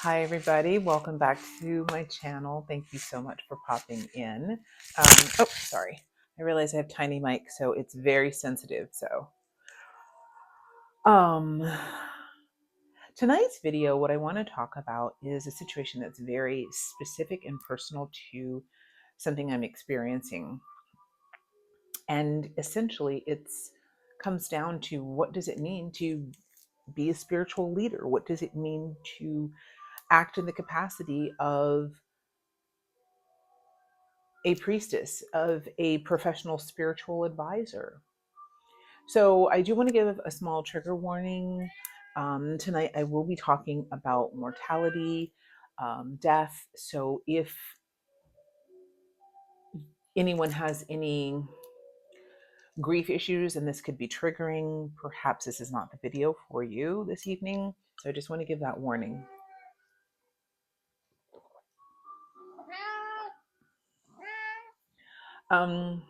Hi, everybody. Welcome back to my channel. Thank you so much for popping in. Sorry. I realize I have tiny mic, so it's very sensitive. Um, tonight's video, what I want to talk about is a situation that's very specific and personal to something I'm experiencing. And essentially, it's comes down to what does it mean to be a spiritual leader? What does it mean to act in the capacity of a priestess, of a professional spiritual advisor? So, I do want to give a small trigger warning. Tonight, I will be talking about mortality, death. So, if anyone has any grief issues and this could be triggering, perhaps this is not the video for you this evening. So, I just want to give that warning. Um,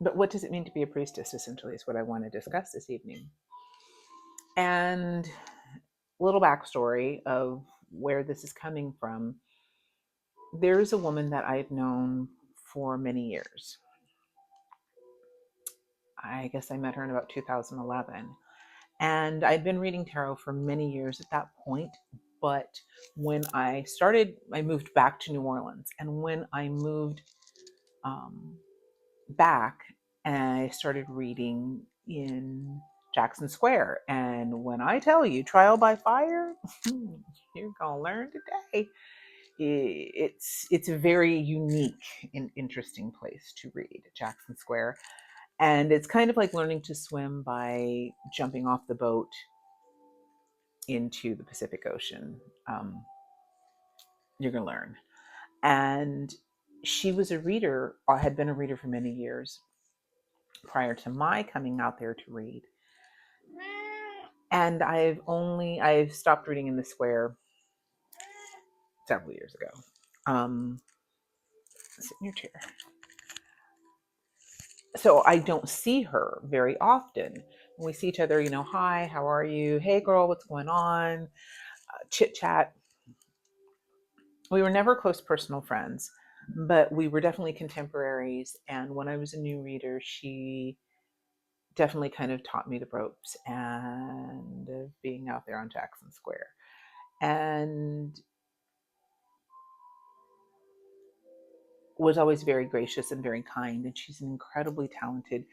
but what does it mean to be a priestess, essentially, is what I want to discuss this evening. And a little backstory of where this is coming from. There's a woman that I've known for many years. I guess I met her in about 2011. And I'd been reading tarot for many years at that point. But when I moved back to New Orleans. And when I moved back, I started reading in Jackson Square. And when I tell you trial by fire, you're going to learn today. It's a very unique and interesting place to read, Jackson Square. And it's kind of like learning to swim by jumping off the boat into the Pacific Ocean. You're going to learn. And she was a reader, or had been a reader for many years prior to my coming out there to read. And I've stopped reading in the square several years ago. Sit in your chair. So I don't see her very often. When we see each other, hi, how are you? Hey, girl, what's going on? Chit chat. We were never close personal friends, but we were definitely contemporaries. And when I was a new reader, she definitely kind of taught me the ropes and being out there on Jackson Square. And was always very gracious and very kind. And she's an incredibly talented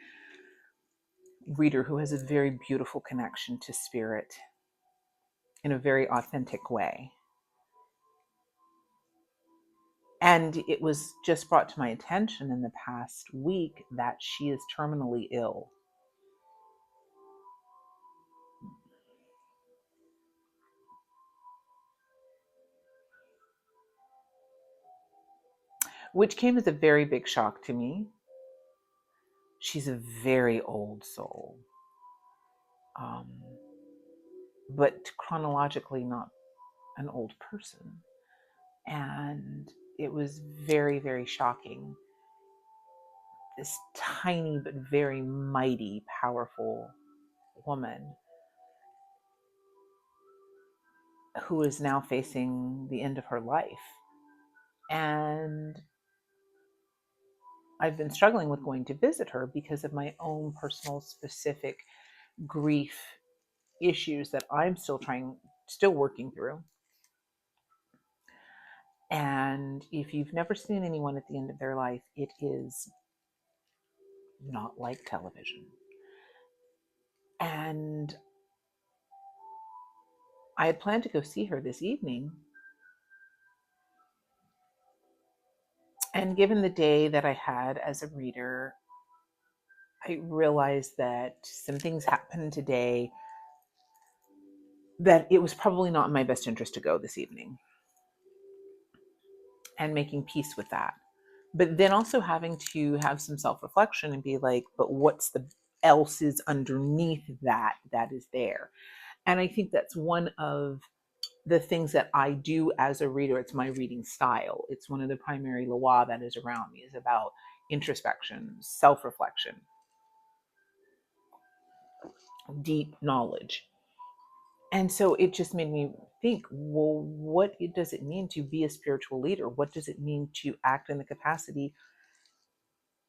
reader who has a very beautiful connection to spirit in a very authentic way. And it was just brought to my attention in the past week that she is terminally ill. Which came as a very big shock to me. She's a very old soul, but chronologically not an old person. And it was very, very shocking. This tiny but very mighty, powerful woman who is now facing the end of her life. And I've been struggling with going to visit her because of my own personal specific grief issues that I'm still working through. And if you've never seen anyone at the end of their life, it is not like television. And I had planned to go see her this evening. And given the day that I had as a reader, I realized that some things happened today that it was probably not in my best interest to go this evening, and making peace with that. But then also having to have some self-reflection and be like, but what's the else is underneath that is there? And I think that's one of the things that I do as a reader. It's my reading style. It's one of the primary law that is around me, is about introspection, self-reflection, deep knowledge. And so it just made me think, well, what does it mean to be a spiritual leader? What does it mean to act in the capacity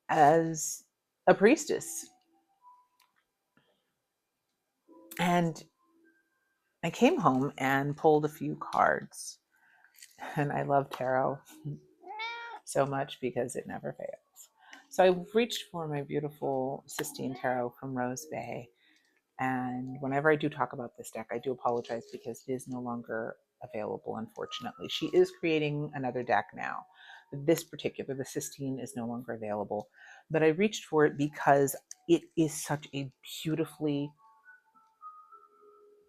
as a priestess? And I came home and pulled a few cards. And I love tarot so much because it never fails. So I reached for my beautiful Sistine Tarot from Rose Bay. And whenever I do talk about this deck, I do apologize because it is no longer available, unfortunately. She is creating another deck now. This particular, the Sistine, is no longer available. But I reached for it because it is such a beautifully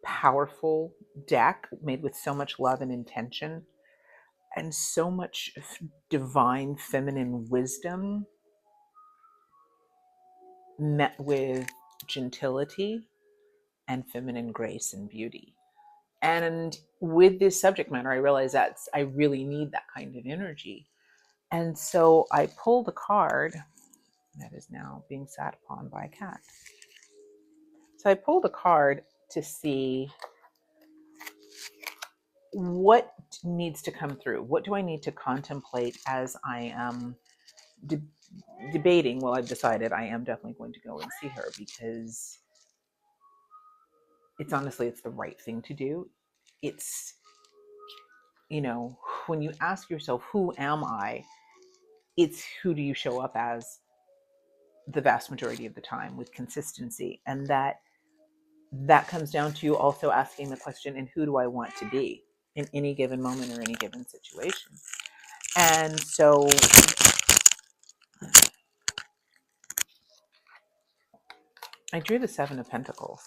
powerful deck made with so much love and intention and so much divine feminine wisdom met with gentility and feminine grace and beauty. And with this subject matter, I realized that I really need that kind of energy. And so I pulled a card that is now being sat upon by a cat. So I pulled a card to see what needs to come through. What do I need to contemplate as I am debating? Well, I've decided I am definitely going to go and see her because it's honestly, it's the right thing to do. It's, when you ask yourself, who am I? It's who do you show up as the vast majority of the time with consistency. And that comes down to also asking the question, and who do I want to be in any given moment or any given situation? And so I drew the Seven of Pentacles.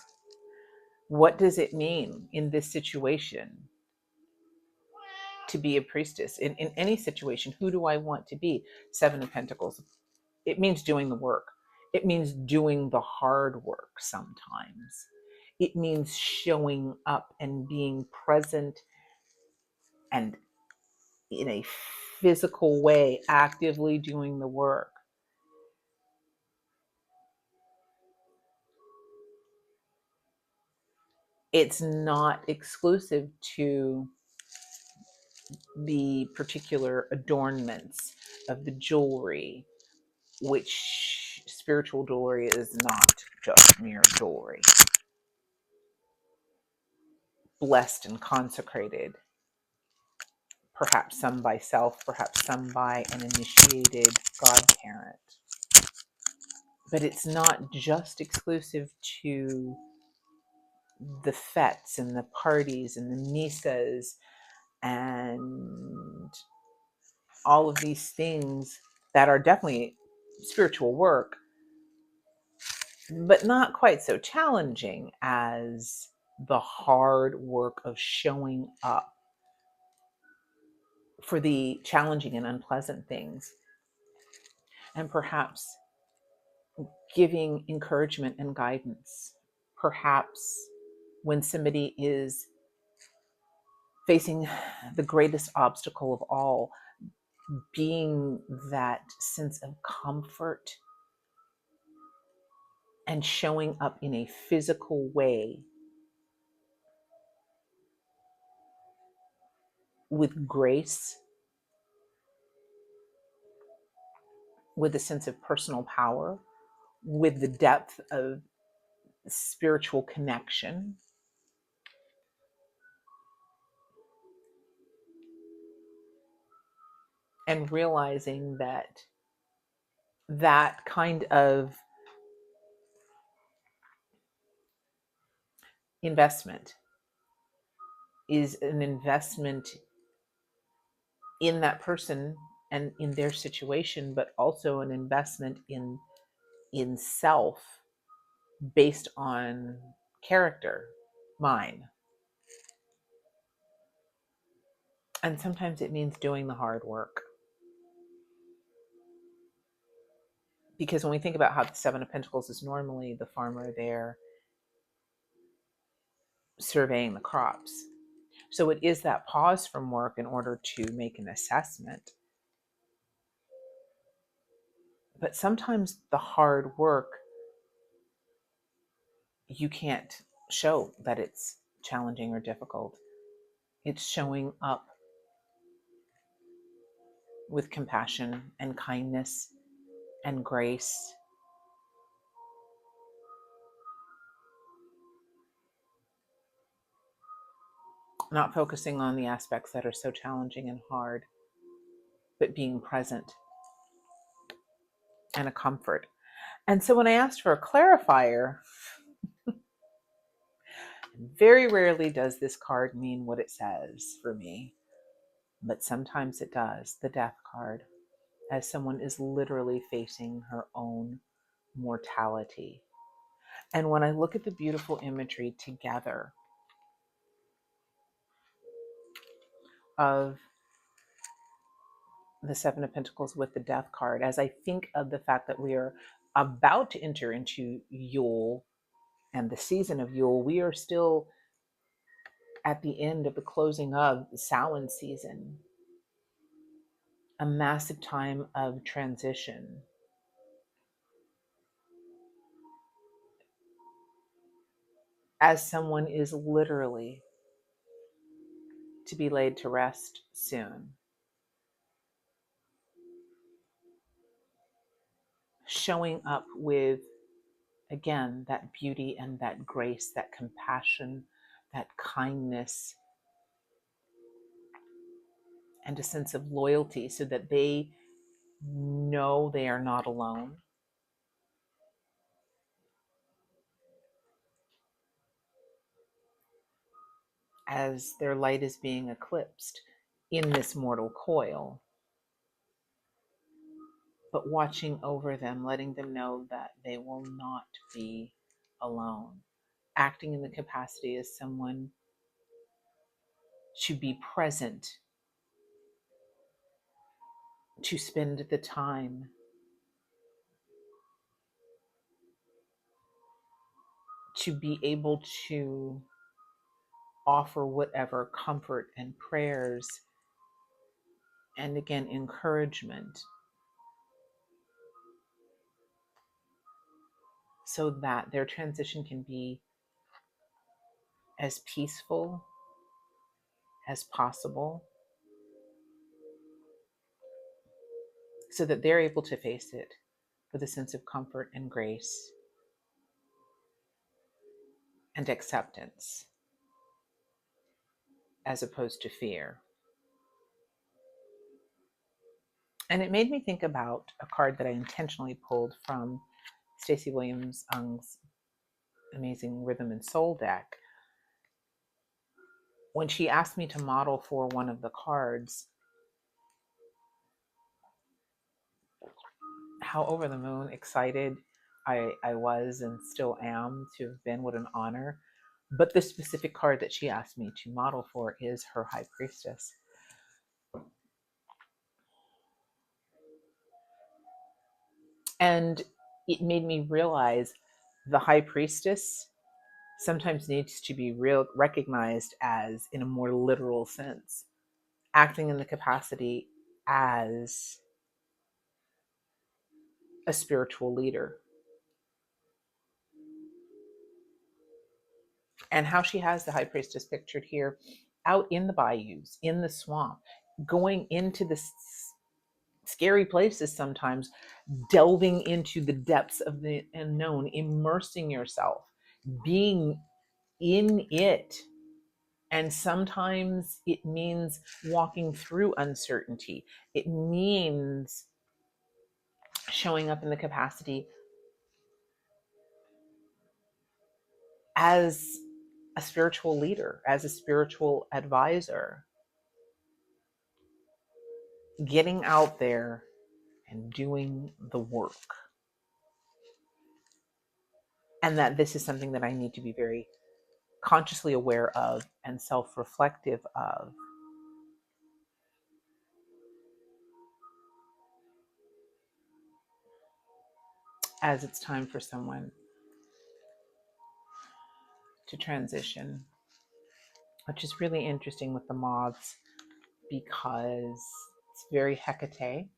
What does it mean in this situation to be a priestess? In any situation, who do I want to be? Seven of Pentacles. It means doing the work. It means doing the hard work sometimes. It means showing up and being present and in a physical way, actively doing the work. It's not exclusive to the particular adornments of the jewelry, which spiritual jewelry is not just mere jewelry. Blessed and consecrated, perhaps some by self, perhaps some by an initiated godparent. But it's not just exclusive to the fetes and the parties and the misas and all of these things that are definitely spiritual work, but not quite so challenging as the hard work of showing up for the challenging and unpleasant things, and perhaps giving encouragement and guidance. Perhaps when somebody is facing the greatest obstacle of all, being that sense of comfort and showing up in a physical way with grace, with a sense of personal power, with the depth of spiritual connection. And realizing that that kind of investment is an investment in that person and in their situation, but also an investment in self based on character, mine. And sometimes it means doing the hard work. Because when we think about how the Seven of Pentacles is normally the farmer there surveying the crops. So it is that pause from work in order to make an assessment. But sometimes the hard work, you can't show that it's challenging or difficult. It's showing up with compassion and kindness and grace. Not focusing on the aspects that are so challenging and hard, but being present and a comfort. And so when I asked for a clarifier, very rarely does this card mean what it says for me, but sometimes it does. The Death card, as someone is literally facing her own mortality. And when I look at the beautiful imagery together of the Seven of Pentacles with the Death card, as I think of the fact that we are about to enter into Yule and the season of Yule, we are still at the end of the closing of the Samhain season, a massive time of transition. As someone is literally to be laid to rest soon, showing up with, again, that beauty and that grace, that compassion, that kindness, and a sense of loyalty so that they know they are not alone. As their light is being eclipsed in this mortal coil, but watching over them, letting them know that they will not be alone. Acting in the capacity as someone to be present, to spend the time, to be able to offer whatever comfort and prayers and, again, encouragement, so that their transition can be as peaceful as possible, so that they're able to face it with a sense of comfort and grace and acceptance, as opposed to fear. And it made me think about a card that I intentionally pulled from Stacey Williams-Ung's amazing Rhythm and Soul deck. When she asked me to model for one of the cards, how over the moon excited I was and still am to have been. What an honor. But the specific card that she asked me to model for is her High Priestess. And it made me realize the High Priestess sometimes needs to be recognized as, in a more literal sense, acting in the capacity as a spiritual leader. And how she has the High Priestess pictured here out in the bayous, in the swamp, going into the scary places sometimes, delving into the depths of the unknown, immersing yourself, being in it. And sometimes it means walking through uncertainty. It means showing up in the capacity as a spiritual leader, as a spiritual advisor, getting out there and doing the work. And that this is something that I need to be very consciously aware of and self-reflective of, as it's time for someone to transition, which is really interesting with the moths because it's very Hecate.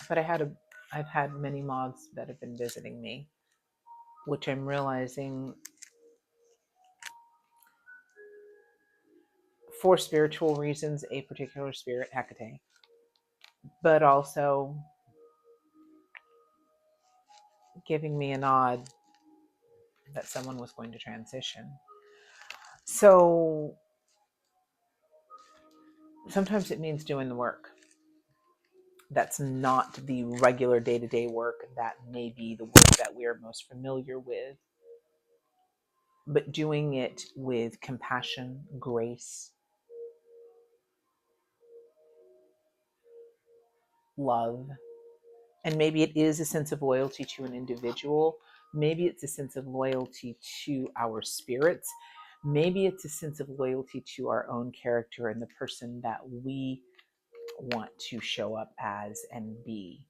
But I've had many moths that have been visiting me which I'm realizing for spiritual reasons, a particular spirit, Hecate, but also giving me a nod that someone was going to transition. So sometimes it means doing the work. That's not the regular day-to-day work. That may be the work that we're most familiar with, but doing it with compassion, grace, love. And maybe it is a sense of loyalty to an individual. Maybe it's a sense of loyalty to our spirits. Maybe it's a sense of loyalty to our own character and the person that we want to show up as and be.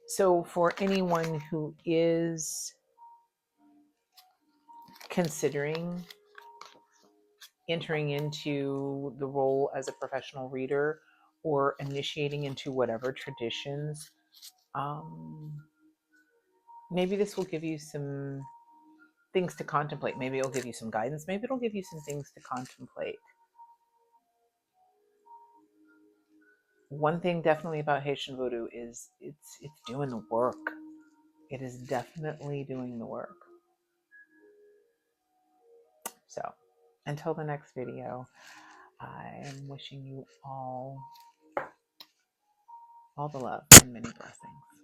So, for anyone who is considering entering into the role as a professional reader or initiating into whatever traditions, maybe this will give you some things to contemplate. Maybe it'll give you some guidance. Maybe it'll give you some things to contemplate. One thing definitely about Haitian Voodoo is it's doing the work. It is definitely doing the work. So until the next video, I am wishing you all the love and many blessings.